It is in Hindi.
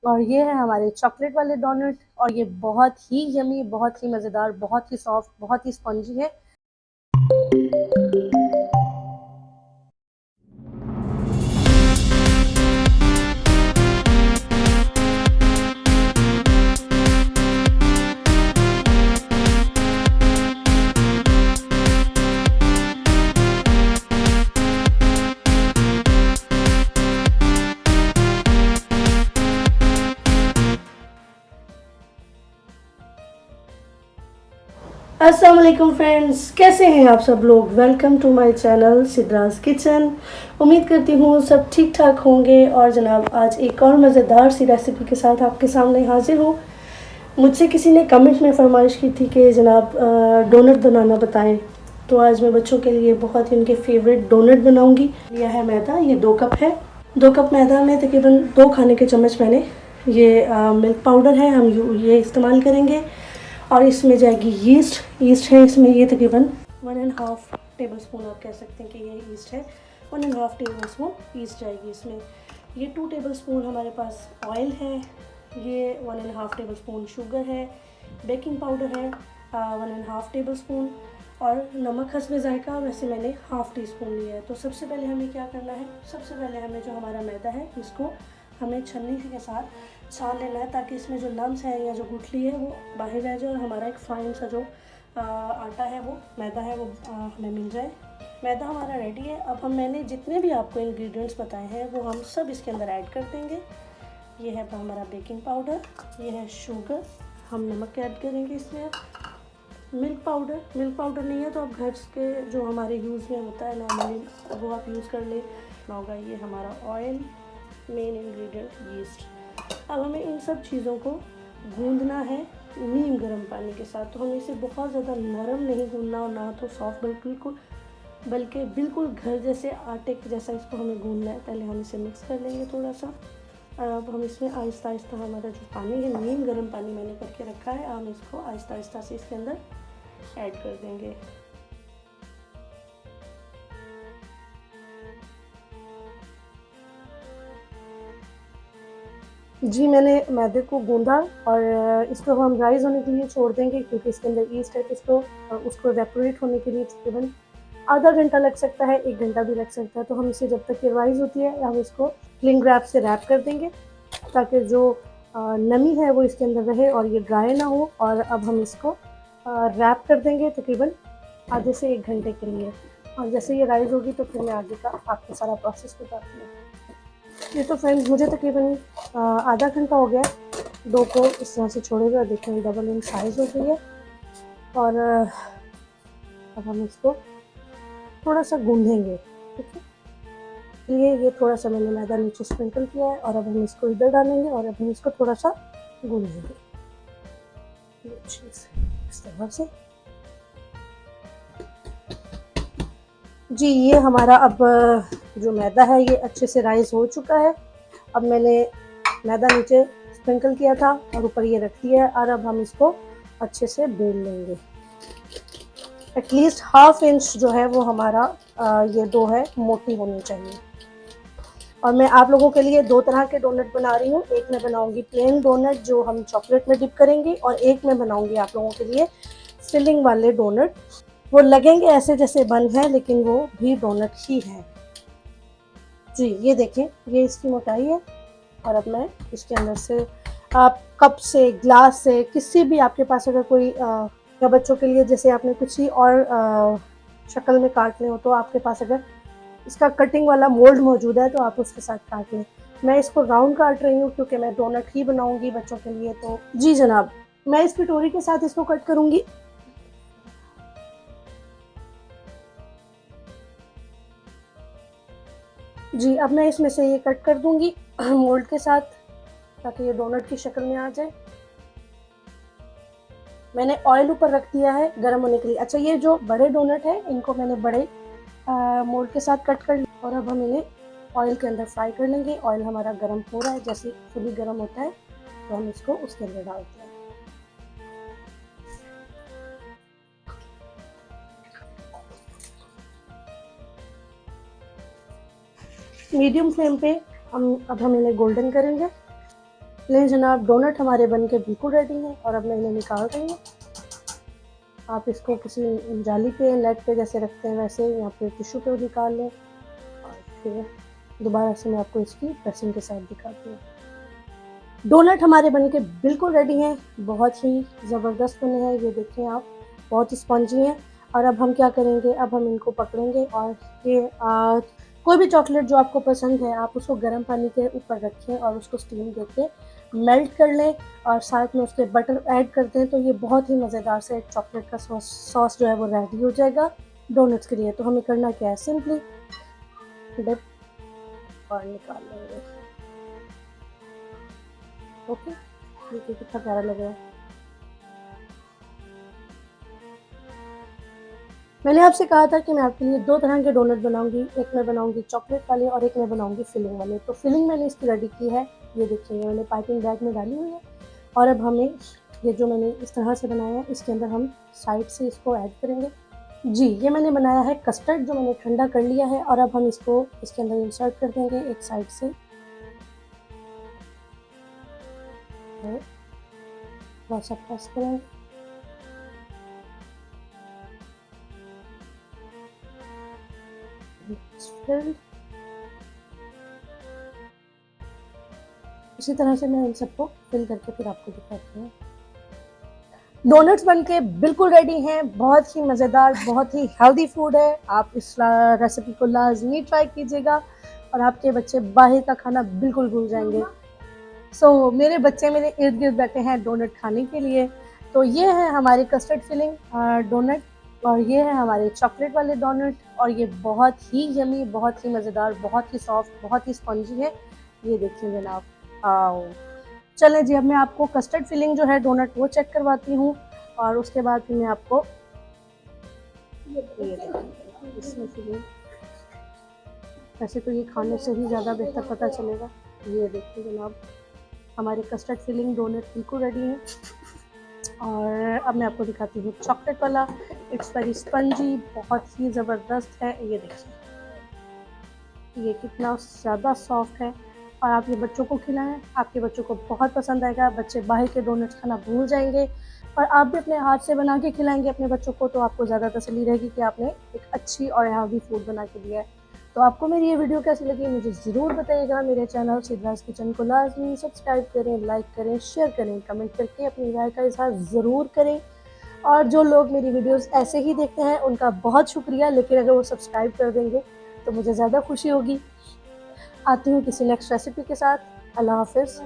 और ये है हमारे चॉकलेट वाले डोनट, और ये बहुत ही यमी, बहुत ही मज़ेदार, बहुत ही सॉफ्ट, बहुत ही स्पंजी है। अस्सलाम वालेकुम फ्रेंड्स, कैसे हैं आप सब लोग। Welcome to my channel Sidra's kitchen. उम्मीद करती हूँ सब ठीक ठाक होंगे। और जनाब आज एक और मज़ेदार सी रेसिपी के साथ आपके सामने हाजिर हूँ। मुझसे किसी ने कमेंट में फरमाइश की थी कि जनाब डोनट बनाना बताएं, तो आज मैं बच्चों के लिए बहुत ही उनके फेवरेट डोनट बनाऊँगी। लिया है मैदा, ये 2 कप है। 2 कप मैदा में तकरीबन 2 खाने के चम्मच मैंने ये मिल्क पाउडर है, हम ये इस्तेमाल करेंगे। और इसमें जाएगी ईस्ट है इसमें, ये तकरीबन 1.5 टेबल स्पून आप कह सकते हैं कि ये ईस्ट है। 1.5 टेबल स्पून ईस्ट जाएगी इसमें। ये 2 टेबल स्पून हमारे पास ऑयल है। ये 1.5 टेबल स्पून शुगर है। बेकिंग पाउडर है 1.5 टेबल स्पून। और नमक हस्बे जायका वैसे मैंने हाफ़ टी स्पून लिया है। तो सबसे पहले हमें क्या करना है, सबसे पहले हमें जो हमारा मैदा है इसको हमें छन्नी के साथ छान लेना है, ताकि इसमें जो लम्स है या जो गुठली है वो बाहर रह जाए और हमारा एक फाइन सा जो आटा है, वो मैदा है, वो हमें मिल जाए। मैदा हमारा रेडी है। अब मैंने जितने भी आपको इंग्रेडिएंट्स बताए हैं वो हम सब इसके अंदर ऐड कर देंगे। ये है हमारा बेकिंग पाउडर, ये है शुगर, हम नमक ऐड करेंगे इसमें। मिल्क पाउडर नहीं है तो आप घर के जो हमारे यूज़ में होता है नॉर्मली वो आप यूज़ कर ले होगा। ये हमारा ऑयल, मेन इंग्रेडिएंट यीस्ट। अब हमें इन सब चीज़ों को गूंदना है नीम गर्म पानी के साथ। तो हमें इसे बहुत ज़्यादा नरम नहीं गूंदना और ना तो सॉफ्ट, बल्कि बिल्कुल घर जैसे आटे के जैसा इसको हमें गूंदना है। पहले हम इसे मिक्स कर लेंगे थोड़ा सा। अब हम इसमें आहिस्ता आहिस्ता हमारा जो पानी है, नीम गर्म पानी मैंने करके रखा है, हम इसको आहिस्ता आहिस्ता से इसके अंदर ऐड कर देंगे। जी मैंने मैदे को गूंदा और इसको हम राइज़ होने के लिए छोड़ देंगे, क्योंकि इसके अंदर ईस्ट है। तो उसको इवेपोरेट होने के लिए तकरीबन आधा घंटा लग सकता है, 1 घंटा भी लग सकता है। तो हम इसे जब तक ये राइज़ होती है हम इसको क्लिंग रैप से रैप कर देंगे, ताकि जो नमी है वो इसके अंदर रहे और ये ड्राई ना हो। और अब हम इसको रैप कर देंगे तकरीबन आधे से 1 घंटे के लिए। और जैसे ये राइज़ होगी तो फिर मैं आगे का आपको सारा प्रोसेस बताती हूँ। ये तो फ्रेंड्स मुझे तकरीबन आधा घंटा हो गया डो को इस तरह से छोड़े हुए। देखें डबल इन साइज़ हो गई है। और अब हम इसको थोड़ा सा गूंदेंगे, ठीक है। ये थोड़ा सा मैंने मैदा नीचे स्प्रिंकल किया है और अब हम इसको इधर डालेंगे और अब हम इसको थोड़ा सा गूंदेंगे अच्छे से इस तरह से। जी ये हमारा अब जो मैदा है ये अच्छे से राइज़ हो चुका है। अब मैंने मैदा नीचे स्प्रिंकल किया था और ऊपर ये रख दिया है। और अब हम इसको अच्छे से बेल लेंगे। एटलीस्ट ½ इंच जो है वो हमारा ये डो है मोटी होनी चाहिए। और मैं आप लोगों के लिए 2 तरह के डोनट बना रही हूँ। एक मैं बनाऊँगी प्लेन डोनट जो हम चॉकलेट में डिप करेंगे, और एक मैं बनाऊँगी आप लोगों के लिए फिलिंग वाले डोनट। वो लगेंगे ऐसे जैसे बन है, लेकिन वो भी डोनट ही है। जी ये देखें, ये इसकी मोटाई है। और अब मैं इसके अंदर से आप कप से, ग्लास से, किसी भी आपके पास अगर कोई या बच्चों के लिए जैसे आपने कुछ ही और शक्ल में काटने हो तो आपके पास अगर इसका कटिंग वाला मोल्ड मौजूद है तो आप उसके साथ काट लें। मैं इसको राउंड काट रही हूँ क्योंकि मैं डोनट ही बनाऊंगी बच्चों के लिए। तो जी जनाब, मैं इस कटोरी के साथ इसको कट करूंगी। जी अब मैं इसमें से ये कट कर दूंगी मोल्ड के साथ, ताकि ये डोनट की शक्ल में आ जाए। मैंने ऑयल ऊपर रख दिया है गर्म होने के लिए। अच्छा ये जो बड़े डोनट है इनको मैंने बड़े मोल्ड के साथ कट कर लिया और अब हम इन्हें ऑयल के अंदर फ्राई कर लेंगे। ऑयल हमारा गर्म हो रहा है, जैसे फुली गर्म होता है तो हम इसको उसके अंदर डालते हैं। मीडियम फ्लेम पे अब हम इन्हें गोल्डन करेंगे। ले जनाब, डोनट हमारे बन के बिल्कुल रेडी हैं और अब मैं इन्हें निकाल रही हूँ। आप इसको किसी जाली पे, नेट पे जैसे रखते हैं वैसे या फिर टिश्यू पे निकाल लें और फिर दोबारा से मैं आपको इसकी ड्रेसिंग के साथ दिखाती हूँ। डोनट हमारे बन के बिल्कुल रेडी हैं, बहुत ही ज़बरदस्त बने हैं, ये देखें आप, बहुत ही स्पॉन्जी हैं। और अब हम क्या करेंगे, अब हम इनको पकड़ेंगे और ये कोई भी चॉकलेट जो आपको पसंद है आप उसको गर्म पानी के ऊपर रखें और उसको स्टीम देके मेल्ट कर लें और साथ में उसके बटर ऐड कर दें, तो ये बहुत ही मज़ेदार से चॉकलेट का सॉस जो है वो रेडी हो जाएगा डोनट्स के लिए। तो हमें करना क्या है, सिंपली डिप और निकाल लेंगे। ओके, देखिए कितना प्यारा लग रहा है। मैंने आपसे कहा था कि मैं आपके लिए 2 तरह के डोनट बनाऊंगी, एक मैं बनाऊंगी चॉकलेट वाले और एक मैं बनाऊंगी फिलिंग वाले। तो फिलिंग मैंने इसकी रेडी की है, ये देखिए मैंने पाइपिंग बैग में डाली हुई है। और अब हमें ये जो मैंने इस तरह से बनाया है इसके अंदर हम साइड से इसको ऐड करेंगे। जी, ये मैंने बनाया है कस्टर्ड जो मैंने ठंडा कर लिया है और अब हम इसको इसके अंदर इंसर्ट कर देंगे एक साइड से। थोड़ा सा प्रेस करेंगे, फिर इसी तरह से मैं इन सबको फिल करके फिर आपको दिखाती हूँ। डोनट्स बनके बिल्कुल रेडी हैं, बहुत ही मज़ेदार, बहुत ही हेल्दी फूड है। आप इस रेसिपी को लाजमी ट्राई कीजिएगा और आपके बच्चे बाहर का खाना बिल्कुल भूल जाएंगे। मेरे बच्चे मेरे इर्द गिर्द बैठे हैं डोनट खाने के लिए। तो ये है हमारे कस्टर्ड फिलिंग डोनट और ये है हमारे चॉकलेट वाले डोनट और ये बहुत ही यमी, बहुत ही मज़ेदार, बहुत ही सॉफ्ट, बहुत ही स्पंजी है। ये देखिए जनाब, आओ चलें जी, अब मैं आपको कस्टर्ड फिलिंग जो है डोनट वो चेक करवाती हूँ और उसके बाद फिर मैं आपको ये देखिए इसमें फिलिंग, वैसे तो ये खाने से ही ज़्यादा बेहतर पता चलेगा। ये देखिए जनाब, हमारे कस्टर्ड फिलिंग डोनट बिल्कुल रेडी है और अब मैं आपको दिखाती हूँ चॉकलेट वाला। इट्स वेरी स्पंजी, बहुत ही ज़बरदस्त है। ये देखिए ये कितना ज़्यादा सॉफ्ट है और आप ये बच्चों को खिलाएं, आपके बच्चों को बहुत पसंद आएगा। बच्चे बाहर के डोनट्स खाना भूल जाएंगे और आप भी अपने हाथ से बना के खिलाएंगे अपने बच्चों को, तो आपको ज़्यादा तसल्ली रहेगी कि आपने एक अच्छी और हेल्दी फूड बना के दिया है। तो आपको मेरी ये वीडियो कैसी लगी मुझे ज़रूर बताइएगा। मेरे चैनल सिद्रास किचन को लाजमी सब्सक्राइब करें, लाइक करें, शेयर करें, कमेंट करके अपनी राय का इजहार ज़रूर करें। और जो लोग मेरी वीडियोस ऐसे ही देखते हैं उनका बहुत शुक्रिया, लेकिन अगर वो सब्सक्राइब कर देंगे तो मुझे ज़्यादा खुशी होगी। आती हूँ किसी नेक्स्ट रेसिपी के साथ। अल्लाह हाफ़िज़।